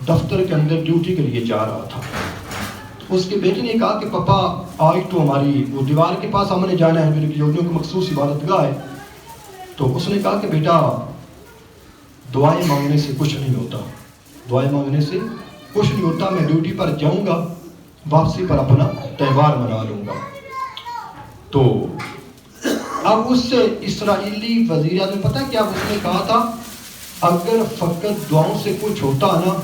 دفتر کے اندر ڈیوٹی کے لیے جا رہا تھا. اس کے بیٹے نے کہا کہ پاپا آج تو ہماری وہ دیوار کے پاس ہم نے جانا ہے جو کہ یہودیوں کی مخصوص عبادت گاہ ہے. تو اس نے کہا کہ بیٹا دعائیں مانگنے سے کچھ نہیں ہوتا, دعائیں مانگنے سے کچھ نہیں ہوتا, میں ڈیوٹی پر جاؤں گا, واپسی پر اپنا تہوار منا لوں گا. تو اب اس سے اسرائیلی وزیر اعظم پتہ کیا اس نے کہا تھا, اگر فقط دعاؤں سے کچھ ہوتا نا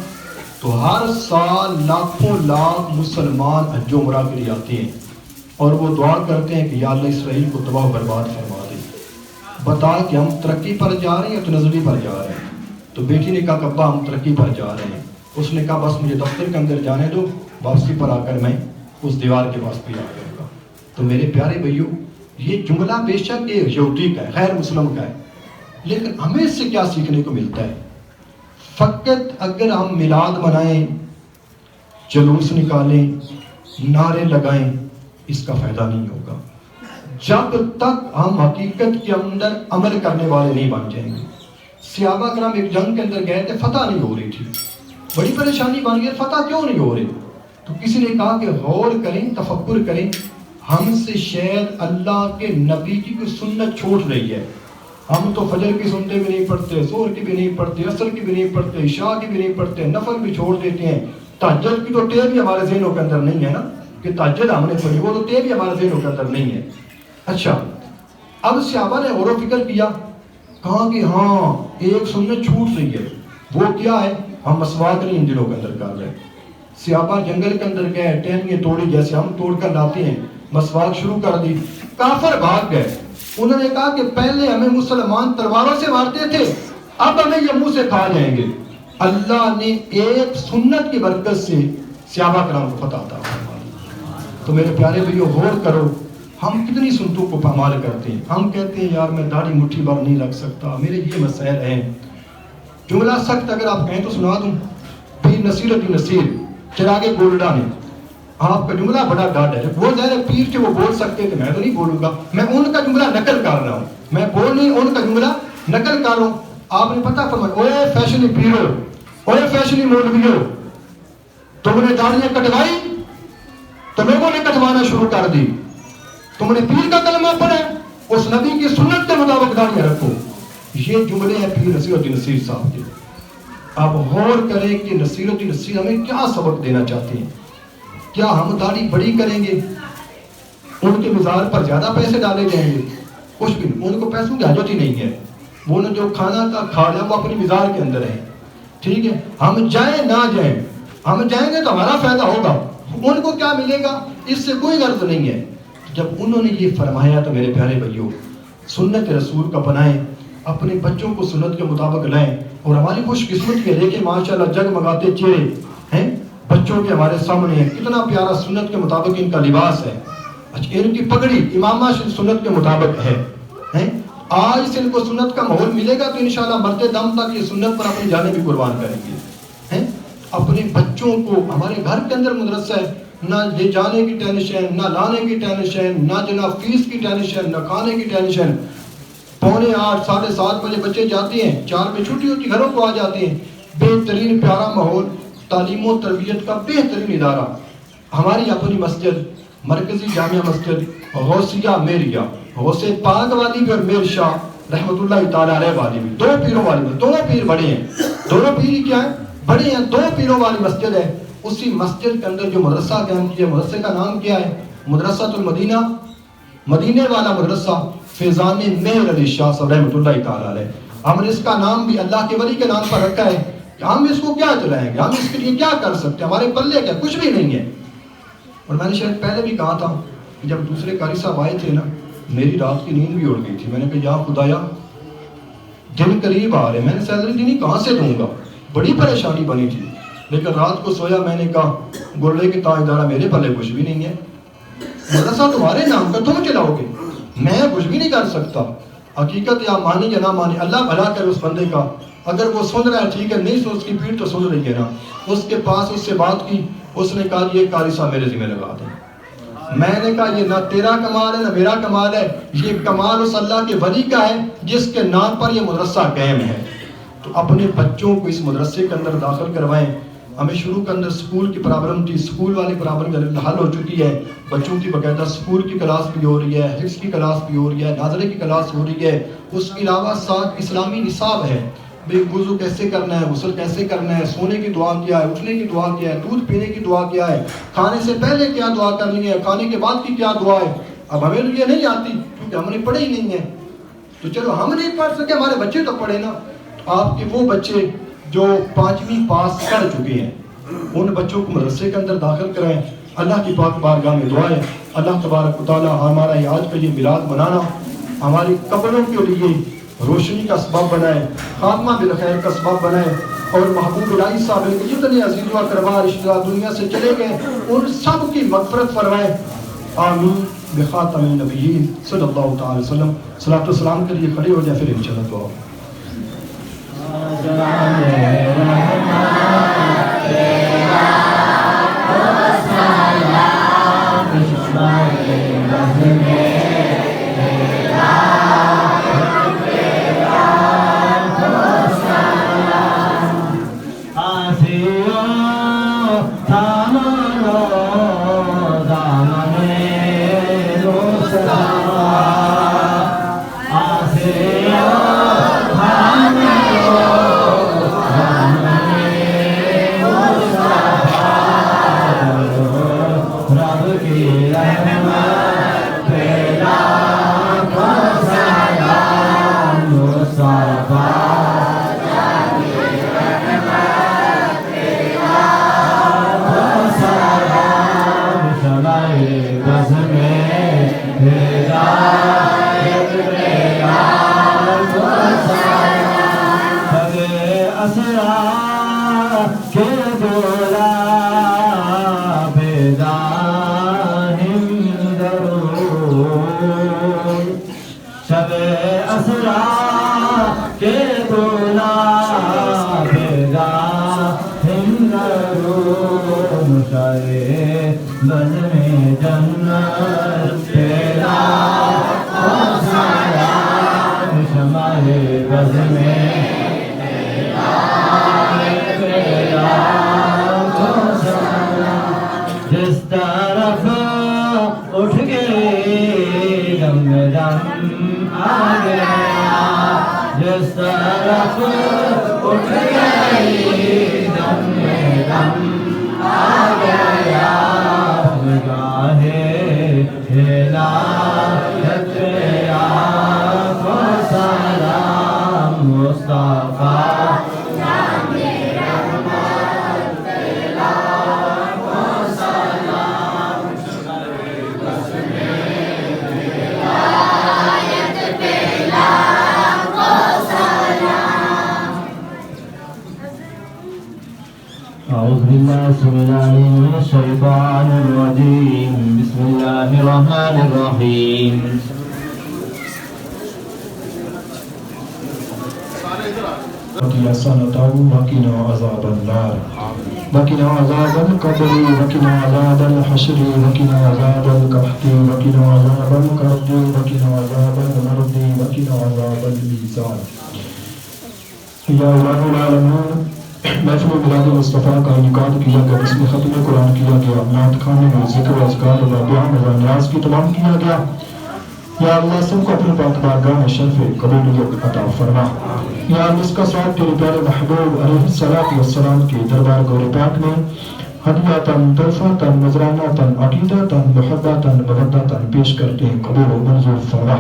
تو ہر سال لاکھوں لاکھ مسلمان حج و عمرہ کے لیے آتے ہیں اور وہ دعا کرتے ہیں کہ یا اللہ اسرائیل کو تباہ و برباد فرما دے. بتا کہ ہم ترقی پر جا رہے ہیں یا تنزلی پر جا رہے ہیں. تو بیٹی نے کہا کہ ابا ہم ترقی پر جا رہے ہیں. اس نے کہا بس مجھے دفتر کے اندر جانے دو, واپسی پر آ کر میں اس دیوار کے پاس بھی آ جاؤں گا. تو میرے پیارے بھائیو, یہ جملہ بے شک ایک یہودی کا ہے, غیر مسلم کا ہے, لیکن ہمیں اس سے کیا سیکھنے کو ملتا ہے؟ فقط اگر ہم میلاد منائیں, جلوس نکالیں, نعرے لگائیں, اس کا فائدہ نہیں ہوگا جب تک ہم حقیقت کے اندر عمل کرنے والے نہیں بن جائیں گے. صحابہ کرام ایک جنگ کے اندر گئے تھے, فتح نہیں ہو رہی تھی, بڑی پریشانی بن گئی, فتح کیوں نہیں ہو رہی؟ تو کسی نے کہا کہ غور کریں, تفکر کریں, ہم سے شاید اللہ کے نبی کی کوئی سنت چھوٹ رہی ہے. ہم تو فجر کی سنتے بھی نہیں پڑھتے, ظہر کی بھی نہیں پڑھتے, عصر کی بھی نہیں پڑھتے, عشاء کی بھی نہیں پڑھتے, نفل بھی چھوڑ دیتے ہیں. تہجد کی تو ٹیب بھی ہمارے ذہنوں کے اندر نہیں ہے نا کہ تہجد ہم نے پڑھی, وہ تو ٹیب بھی ہمارے ذہنوں کے اندر نہیں ہے. اچھا, اب صحابہ نے غور و فکر کیا, کہا کہ ہاں ایک سنت چھوٹ رہی ہے, وہ کیا ہے؟ ہم مسواک نہیں ان دنوں کے اندر کر رہے. صحابہ جنگل کے اندر گئے, ٹہنیاں توڑی جیسے ہم توڑ کر لاتے ہیں, مسواک شروع کر دی. کافر بھاگ گئے. انہوں نے کہا کہ پہلے ہمیں مسلمان تلواروں سے مارتے تھے, اب ہمیں یہ منہ سے کھا جائیں گے. اللہ نے ایک سنت کی برکت سے صحابہ کرام کو فتح عطا فرمائی. تو میرے پیارے بھائیو غور کرو, ہم کتنی سنتوں کو پامال کرتے ہیں. ہم کہتے ہیں یار میں داڑھی مٹھی بھر نہیں رکھ سکتا, میرے یہ مسائل ہیں. جملہ سخت اگر آپ کہیں تو سنا دوں. پیر نصیر الدین نصیر چراغ گولڈا نے, آپ کا جملہ بڑا ڈاٹ ہے, وہ ظاہر پیر کے وہ بول سکتے تھے, میں تو نہیں بولوں گا, میں ان کا جملہ نقل کر رہا ہوں, میں بول نہیں, ان کا جملہ نقل کر رہا ہوں. آپ نے پتہ فرمایا, اوے فیشنی پیرو, اوے فیشنی مولویو, تم نے داڑیاں کٹوائی تو لوگوں نے کٹوانا شروع کر دی. تم نے پیر کا کلمہ پڑھا, اس نبی کی سنت کے مطابق داڑیاں رکھو. یہ جملے ہیں پیر نصیر الدین نصیر صاحب کے. آپ غور کریں کہ نصیر الدین نصیر ہمیں کیا سبق دینا چاہتے ہیں. کیا ہم داڑھی بڑی کریں گے, ان کے مزار پر زیادہ پیسے ڈالے جائیں گے؟ کچھ بھی نہیں, ان کو پیسوں کی حاجت ہی نہیں ہے. وہ نے جو کھانا تھا کھا لیا, وہ اپنی مزار کے اندر ہے. ٹھیک ہے, ہم جائیں نہ جائیں, ہم جائیں گے تو ہمارا فائدہ ہوگا, ان کو کیا ملے گا اس سے کوئی غرض نہیں ہے. جب انہوں نے یہ فرمایا تو میرے پیارے بھائیوں, سنت رسول کا بنائیں, اپنے بچوں کو سنت کے مطابق لائیں. اور ہماری خوش قسمت کے دیکھیں ماشاءاللہ جگمگاتے چہرے ہیں بچوں کے ہمارے سامنے ہیں, کتنا پیارا سنت کے مطابق ان کا لباس ہے. اچھا, ان کی پگڑی امامہ سنت کے مطابق ہے. آج سے ان کو سنت کا ماحول ملے گا تو انشاءاللہ مرتے دم تک یہ سنت پر اپنی جانیں بھی قربان کریں گے. اپنے بچوں کو, ہمارے گھر کے اندر مدرسہ ہے, نہ لے جانے کی ٹینشن, نہ لانے کی ٹینشن, نہ جناب فیس کی ٹینشن, نہ کھانے کی ٹینشن. 7:45 7:30 بجے بچے جاتے ہیں, 4 بجے چھٹی ہوتی, گھروں کو آ جاتے ہیں. بہترین پیارا ماحول, تعلیم و تربیت کا بہترین ادارہ. ہماری اپنی مسجد مرکزی جامعہ مسجد غوثیہ میریہ, غوث پاک والی بھی اور میر شاہ رحمۃ اللہ تعالیٰ علیہ والی بھی, 2 پیروں والی, 2 پیر بڑے ہیں. دونوں پیر کیا ہیں؟ بڑے ہیں. 2 پیروں والی مسجد ہے. اسی مسجد کے اندر جو مدرسہ قائم کیا, مدرسے کا نام کیا ہے؟ مدرسۃ المدینہ, مدینے والا مدرسہ فیضان مہر علی شاہ صاحب رحمۃ اللہ تعالیٰ علیہ. ہم نے اس کا نام بھی اللہ کے ولی کے نام پر رکھا ہے. ہم اس کو کیا چلائیں گے, ہم اس کے لیے کیا کر سکتے ہیں, ہمارے پلے کیا, کچھ بھی نہیں ہے. اور میں نے شاید پہلے بھی کہا تھا کہ جب دوسرے قاری صاحب آئے تھے نا, میری رات کی نیند بھی اڑ گئی تھی. میں نے کہا یا خدایا دن قریب آ رہے, میں نے سیلری دینی کہاں سے دوں گا, بڑی پریشانی بنی تھی. لیکن رات کو سویا, میں نے کہا گرلے کے تاجدارہ میرے پلے کچھ بھی نہیں ہے, مدرسہ تمہارے نام کا تم چلاؤ گے, میں کچھ بھی نہیں کر سکتا. حقیقت یا مانی یا نہ مانی, اللہ بھلا کرے اس بندے کا. اگر وہ سن رہا ہے ٹھیک ہے, نہیں سن, اس کی پیٹ تو سن رہی ہے نا. اس کے پاس اس سے بات کی, اس نے کہا یہ قاری صاحب میرے ذمہ لگا دیں. میں نے کہا یہ نہ تیرا کمال ہے نہ میرا کمال ہے, یہ کمال اس اللہ کے ولی کا ہے جس کے نام پر یہ مدرسہ قائم ہے. تو اپنے بچوں کو اس مدرسے کے اندر داخل کروائیں. ہمیں شروع کے اندر سکول کی پرابلم تھی، سکول والی پرابلم حل ہو چکی ہے، بچوں کی باقاعدہ سکول کی کلاس بھی ہو رہی ہے، حفظ کی کلاس بھی ہو رہی ہے، ناظرے کی کلاس ہو رہی ہے۔ اس کے علاوہ ساتھ اسلامی نصاب ہے، بے وضو کیسے کرنا ہے، غسل کیسے کرنا ہے، سونے کی دعا کیا ہے، اٹھنے کی دعا کیا ہے، دودھ پینے کی دعا کیا ہے، کھانے سے پہلے کیا دعا کرنی ہے، کھانے کے بعد کی کیا دعا ہے۔ اب ہمیں یہ نہیں آتی کیونکہ ہم نے پڑھے ہی نہیں ہے، تو چلو ہم نہیں پڑھ سکے، ہمارے بچے تو پڑھے نا۔ آپ کے وہ بچے جو 5ویں پاس کر چکے ہیں، ان بچوں کو مدرسے کے اندر داخل کرائیں۔ اللہ کی پاک بارگاہ میں دعا ہے اللہ تبارک و تعالی ہمارا یہ آج کا یہ میلاد منانا ہماری قبروں کے لیے روشنی کا سبب بنائے، خاتمہ بالخیر کا سبب بنائے، اور محبوب الہی صاحب کے جتنے عزیز و اقربا رشتہ دار دنیا سے چلے گئے ان سب کی مغفرت فرمائے، آمین بخاتم النبیین صلی اللہ تعالی وسلم۔ صلاۃ و سلام کے لیے کھڑے ہو جائے، پھر انشاءاللہ دعا۔ جس طرف اٹھ گئی دم دم آ گیا، جس طرف اٹھ گئی دم دم آ گیا، گاہے ہدایت کو سلام مصطفیٰ أعوذ بالله السميع العليم من الشيطان الرجيم بسم الله الرحمن الرحيم وقنا عذاب النار وقنا عذاب القبر وقنا عذاب الحشر وقنا عذاب القحط وقنا عذاب الكرب وقنا عذاب المرض وقنا عذاب الميزان۔ یا الہ العالمین، محفل میلاد مصطفیٰ کا انعقاد کیا گیا، جس میں ختم قرآن کیا گیا، نعت خانے میں ذکر و اذکار و بیان و نیاز کی تمام کیا گیا۔ یا اللہ سب کو اپنے پاک بارگاہ میں شرف قبولیت عطا فرما۔ یا اللہ اس کا ساتھ تیرے پیارے محبوب علیہ السلام کے دربار گور پاک میں ہدیاتاً تحفاتاً نذراناتاً عقیداتاً محباتاً مودتاً پیش کرتے ہیں، قبول و منظور فرما۔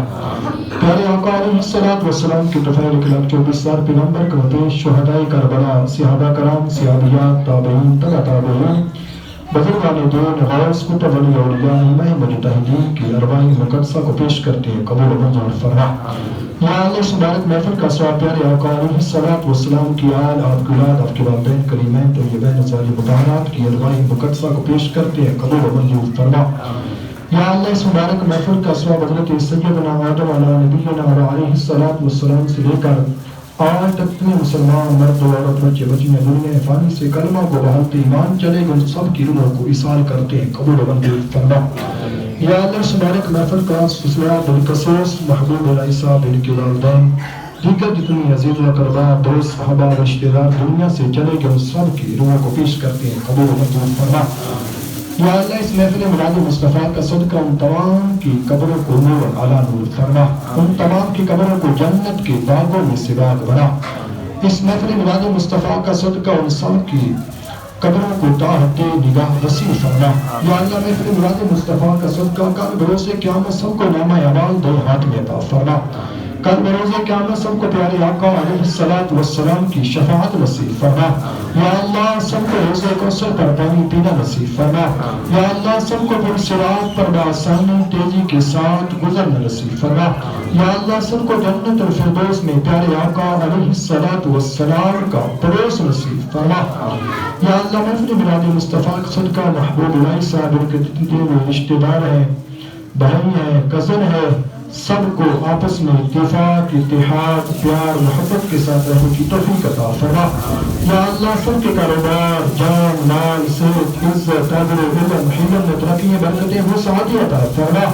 پیارے آقا علیہ السلام کی طفیل کلک 24,000 پیغمبر کا پیش شہداء کربلا، صحابہ کرام، صحابیات، تابعین، تبع تابعین، بزرگان دین، غوث، کتب ولی اولیاء، امام مجتہدین کی ارواح مقدسہ کو پیش کرتے ہیں، قبول و منظور فرما۔ یا اللہ اس مبارک محفل کا ثواب پیارے آقا علیہ السلام کی آل، آپ کی اولاد، آپ کے والدین کریمین طیبین ازواج مطہرات کی ارواح مقدسہ کو پیش کرتے ہیں، قبول و منظور فرما۔ یا اللہ اس مبارک محفل کا ثواب حضرت سیدنا آدم علیہ نبینا علیہ السلام سے لے کر آج تک اتنے مسلمان مرد و عورت بچے بچیاں دنیا فانی سے کلمہ کو بحالت ایمان چلے گئے ان سب کی روحوں کو اصال کرتے ہیں، قبول و منظور فرما۔ یا اللہ اس مبارک محفل کا سلسلہ بالخصوص محبوب علیہ صاحب ان کے والدین دیگر جتنی عزیز و اقربا دوست صحابہ رشتہ دار دنیا سے چلے گئے ان سب کی روحوں کو پیش کرتے ہیں قبول و منظور فرما یا اللہ اس محفل میلاد مصطفیٰ کا صدقہ ان تمام کی قبروں کو نور اعلیٰ نور فرما ان تمام کی قبروں کو جنت کے باغوں میں سے باغ بنا اس محفل میلاد مصطفیٰ کا صدقہ ان سب کی قبروں کو طاعت نگاہ وسیع فرما یا اللہ محفل میلاد مصطفیٰ کا صدقہ کل بروز قیامت سب کو نامہ اعمال دو ہاتھ میں عطا فرما کل بروز قیامت سب کو پیارے آقا علیہ الصلوۃ والسلام کی شفاعت نصیب فرما یا اللہ سب کو روز کوثر پر پانی پینا نصیب فرما یا اللہ سب کو پھر صراط پر بآسانی تیزی کے ساتھ گزرنا نصیب فرما یا اللہ سب کو جنت الفردوس میں پیارے آقا علیہ الصلوۃ والسلام کا پڑوس نصیب فرما یا اللہ محفل میلاد مصطفیٰ کا صدقہ محبوب الہی صاحب کے جتنے وہ رشتہ دار ہیں بہن ہیں کزن ہے سب کو آپس میں اتفاق اتحاد پیار محبت کے ساتھ رہنے کی توفیق عطا فرما یا اللہ سب کے کاروبار جان مال صحت عزت قدر علم حلم ترقی برکتیں وہ سعادت عطا فرما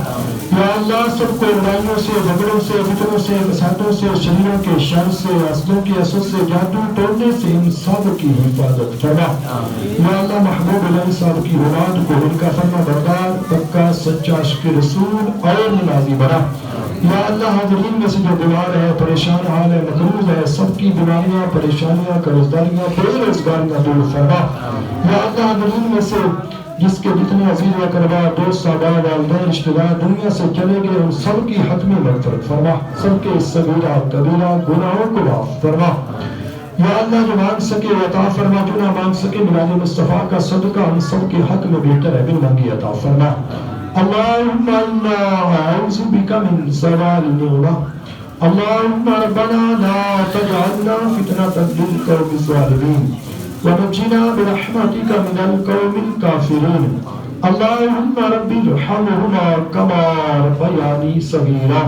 یا اللہ سب کو لڑائیوں سے جھگڑوں سے فتنوں سے فسادوں سے شریروں کے شر سے حسدوں کے اثر سے جادو ٹوڑنے سے ان سب کی حفاظت فرما یا اللہ محبوب الہی صاحب کی اولاد کو ان کا فرما بردار پکا سچا عاشق رسول اور نمازی بنا یا اللہ حاضرین میں سے جو بیمار ہے پریشان حال ہے مقروض ہے سب کی بیماریاں پریشانیاں قرضداریاں بے روزگاریاں دور فرما یا اللہ حاضرین میں سے جس کے جتنے عزیز و اقربا دوست صحابہ والدین رشتہ دار دنیا سے چلے گئے ان سب کی حتمی مغفرت فرما سب کے صغیرہ کبیرہ گناہوں کو معاف فرما یا اللہ جو مانگ سکے وہ عطا فرما جو نہ مانگ سکے میلاد مصطفیٰ کا صدقہ ہم سب کے حق میں بہتر ہے بن مانگی عطا فرما اللهم إنا أعوذ بك من زوال النعمة اللهم ربنا لا تجعلنا فتنة للقوم الظالمين ونجنا برحمتك من القوم الكافرين اللهم رب ارحمهما كما ربياني صغيرا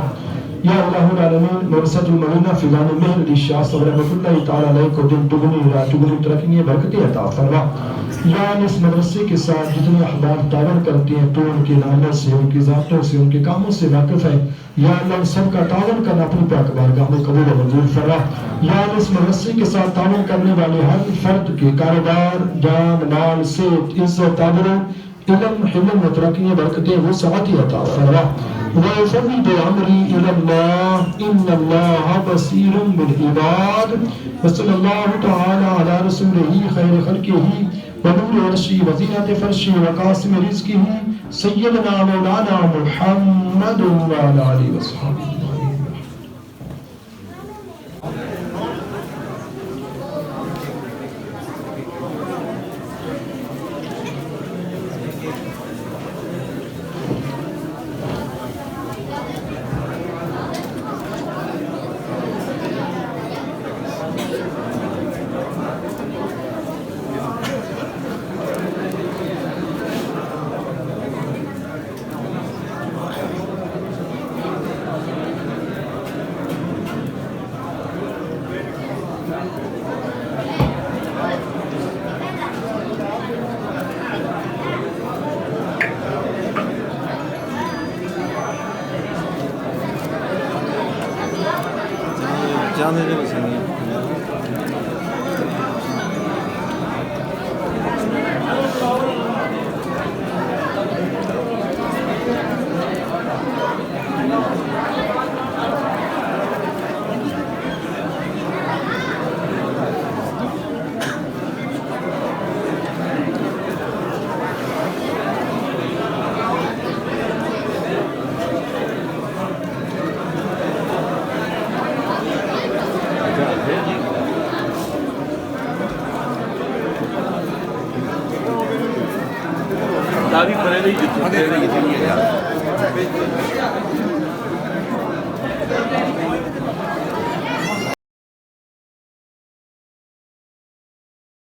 یا اللہ العالمین مرسد المدینہ فیضان مہر علی شاہ صاحب رحمۃ اللہ تعالیٰ علیہ کو دن دگنی رات دگنی ترقی برکتی عطا فرما یا اس مدرسے کے ساتھ جتنے احباب تعاون کرتے ہیں تو ان کے ناموں سے ان کی ذاتوں سے ان کے کاموں سے واقف ہے یا اللہ سب کا تعاون کرنا اپنی پاک بارگاہ میں قبول و منظور فرما یا اس مدرسے کے ساتھ تعاون کرنے والے ہر فرد کے کاروبار جان مال صحت عزت آبرو علم حلم و ترقی برکتیں وہ سعادت عطا فرما وَيُفَوِّضُ أَمْرِي إِلَى اللَّهِ إِنَّ اللَّهَ بَصِيرٌ بِالْعِبَادِ وصلی اللہ تعالی علی رسولہ خیر خلقہ ونور عرشی وزینت فرشی وقاسم رزقہ سیدنا مولانا محمد وعلی آلہ وصحبہ Canlıca mı sen ya? Abi parayla gidiyor. Parayla gidiyor ya.